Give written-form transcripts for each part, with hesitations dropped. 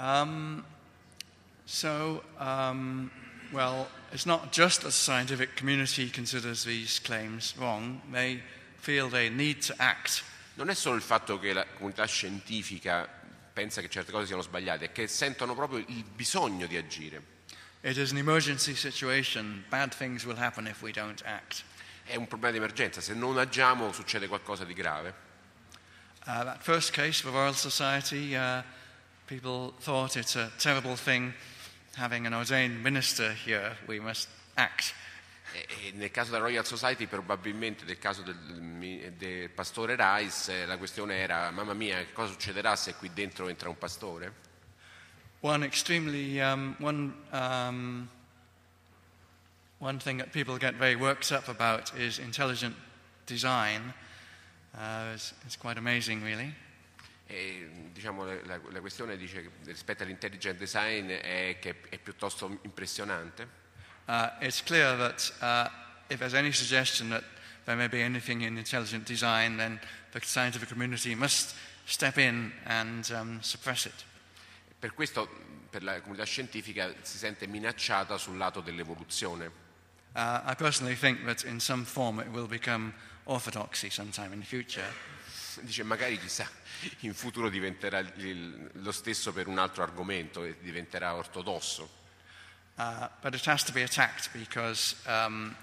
Um, well, it's not just that the scientific community considers these claims wrong. They feel they need to act. Non è solo il fatto che la comunità scientifica pensa che certe cose siano sbagliate, è che sentono proprio il bisogno di agire. It is an emergency situation. Bad things will happen if we don't act. È un problema di emergenza, se non agiamo succede qualcosa di grave. That first case, the Royal Society, people thought it's a terrible thing having an ordained minister here. We must act. E nel caso della Royal Society, probabilmente nel caso del pastore Rice, la questione era: mamma mia, che cosa succederà se qui dentro entra un pastore? One thing that people get very worked up about is intelligent design. It's quite amazing, really. E, diciamo, la questione dice che rispetto all'intelligent design è che è piuttosto impressionante. It's clear that if there's any suggestion that there may be anything in intelligent design, then the scientific community must step in and suppress it. Per questo, per la comunità scientifica si sente minacciata sul lato dell'evoluzione. I personally think that in some form it will become orthodoxy sometime in the future. Dice, magari chissà, in futuro diventerà lo stesso per un altro argomento e diventerà ortodosso. But it has to be attacked because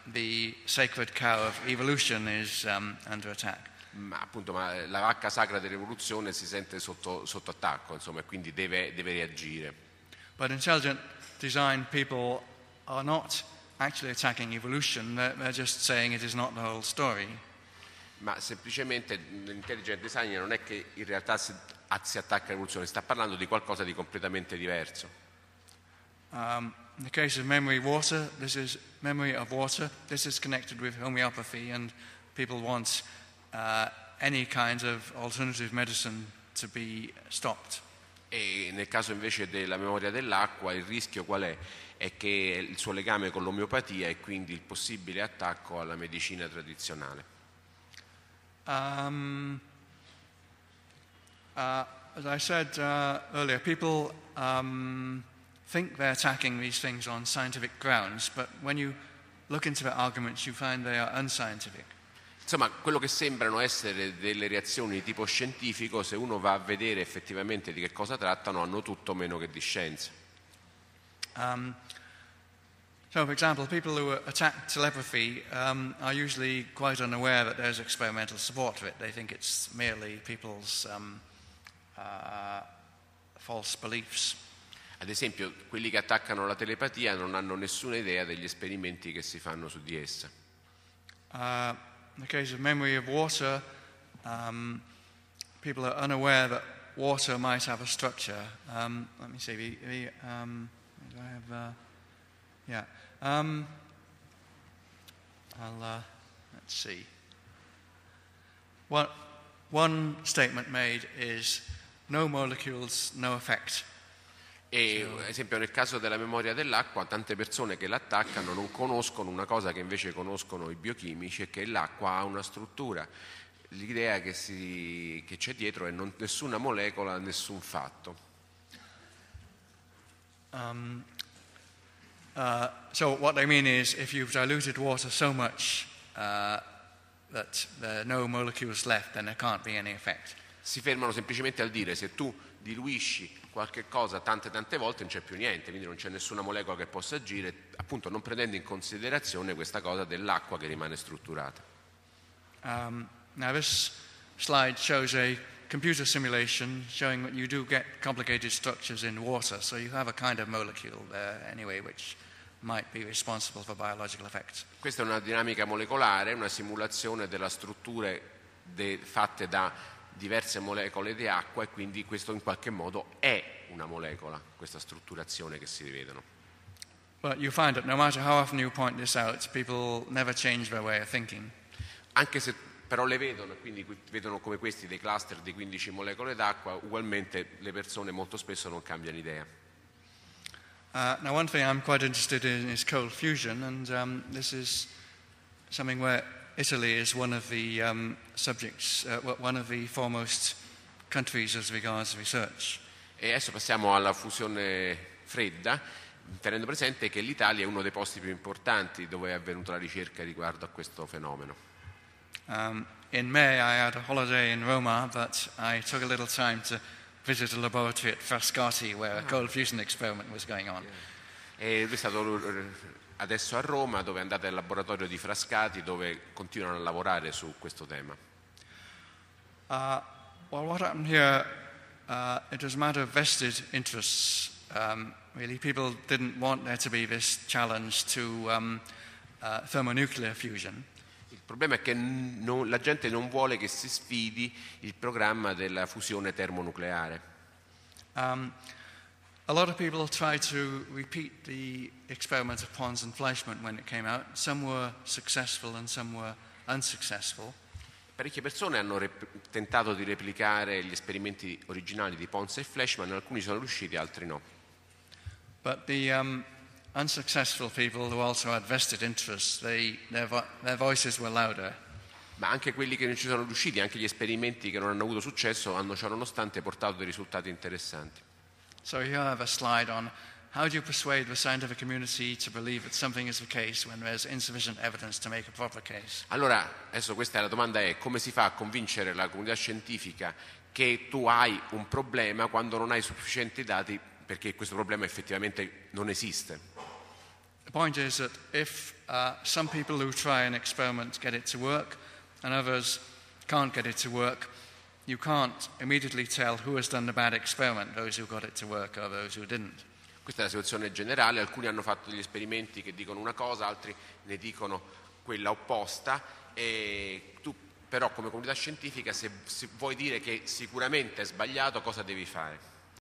the sacred cow of evolution is under attack. Ma la vacca sacra dell'evoluzione si sente sotto attacco, insomma, e quindi deve reagire. But intelligent design people are not actually attacking evolution, they're just saying it is not the whole story. Ma semplicemente l'intelligent design non è che in realtà si attacca all'evoluzione, sta parlando di qualcosa di completamente diverso. In the case of memory of water, this is connected with homeopathy, and people want any kind of alternative medicine to be stopped. E nel caso invece della memoria dell'acqua, il rischio qual è? È che il suo legame con l'omeopatia e quindi il possibile attacco alla medicina tradizionale. As I said earlier, people think they're attacking these things on scientific grounds, but when you look into their arguments, you find they are unscientific. Insomma, quello che sembrano essere delle reazioni di tipo scientifico, se uno va a vedere effettivamente di che cosa trattano, hanno tutto meno che di scienza. So, for example, people who attack telepathy are usually quite unaware that there's experimental support for it. They think it's merely people's false beliefs. Ad esempio, quelli che attaccano la telepatia non hanno nessuna idea degli esperimenti che si fanno su di essa. In the case of memory of water, people are unaware that water might have a structure. Let me see. Do I have? Yeah. Let's see. One statement made is no molecules, no effect. E ad esempio nel caso della memoria dell'acqua, tante persone che l'attaccano non conoscono una cosa che invece conoscono i biochimici, è che l'acqua ha una struttura. L'idea che c'è dietro è nessuna molecola, nessun fatto. So what they mean is if you've diluted water so much that there are no molecules left, then there can't be any effect. Si fermano semplicemente al dire: se tu diluisci qualche cosa tante volte non c'è più niente, quindi non c'è nessuna molecola che possa agire, appunto non prendendo in considerazione questa cosa dell'acqua che rimane strutturata. Now this slide shows a computer simulation showing that you do get complicated structures in water, so you have a kind of molecule there anyway which might be responsible for biological effects. Questa è una dinamica molecolare, una simulazione della strutture fatte da diverse molecole di acqua, e quindi questo in qualche modo è una molecola, questa strutturazione che si rivedono. But you find that no matter how often you point this out, people never change their way of thinking. Anche se però le vedono, quindi vedono come questi dei cluster di 15 molecole d'acqua, ugualmente le persone molto spesso non cambiano idea. Now one thing I'm quite interested in is cold fusion, and this is something where Italy is one of the subjects, one of the foremost countries as regards research. E adesso passiamo alla fusione fredda, tenendo presente che l'Italia è uno dei posti più importanti dove è avvenuta la ricerca riguardo a questo fenomeno. In May I had a holiday in Roma, but I took a little time to visit a laboratory at Frascati where a cold fusion experiment was going on. E lui è stato adesso a Roma, dove è andato al laboratorio di Frascati, dove continuano a lavorare su questo tema. Well, what happened here, it was a matter of vested interests. Really, people didn't want there to be this challenge to thermonuclear fusion. Il problema è che la gente non vuole che si sfidi il programma della fusione termonucleare. A lot of people tried to repeat the experiment of Pons and Fleischmann when it came out. Some were successful and some were unsuccessful. Parecchie persone hanno tentato di replicare gli esperimenti originali di Pons e Fleischmann, alcuni sono riusciti, altri no. But the unsuccessful people who also had vested interests, their voices were louder. Ma anche quelli che non ci sono riusciti, anche gli esperimenti che non hanno avuto successo, hanno ciononostante portato dei risultati interessanti. So here I have a slide on how do you persuade the scientific community to believe that something is the case when there's insufficient evidence to make a proper case? Allora, adesso questa è la domanda, è come si fa a convincere la comunità scientifica che tu hai un problema quando non hai sufficienti dati perché questo problema effettivamente non esiste? The point is that if some people who try an experiment get it to work and others can't get it to work, you can't immediately tell who has done the bad experiment, those who got it to work or those who didn't. Questa è la situazione generale, alcuni hanno fatto degli esperimenti che dicono una cosa, altri ne dicono quella opposta, e tu però come comunità scientifica se vuoi dire che sicuramente è sbagliato, cosa devi fare?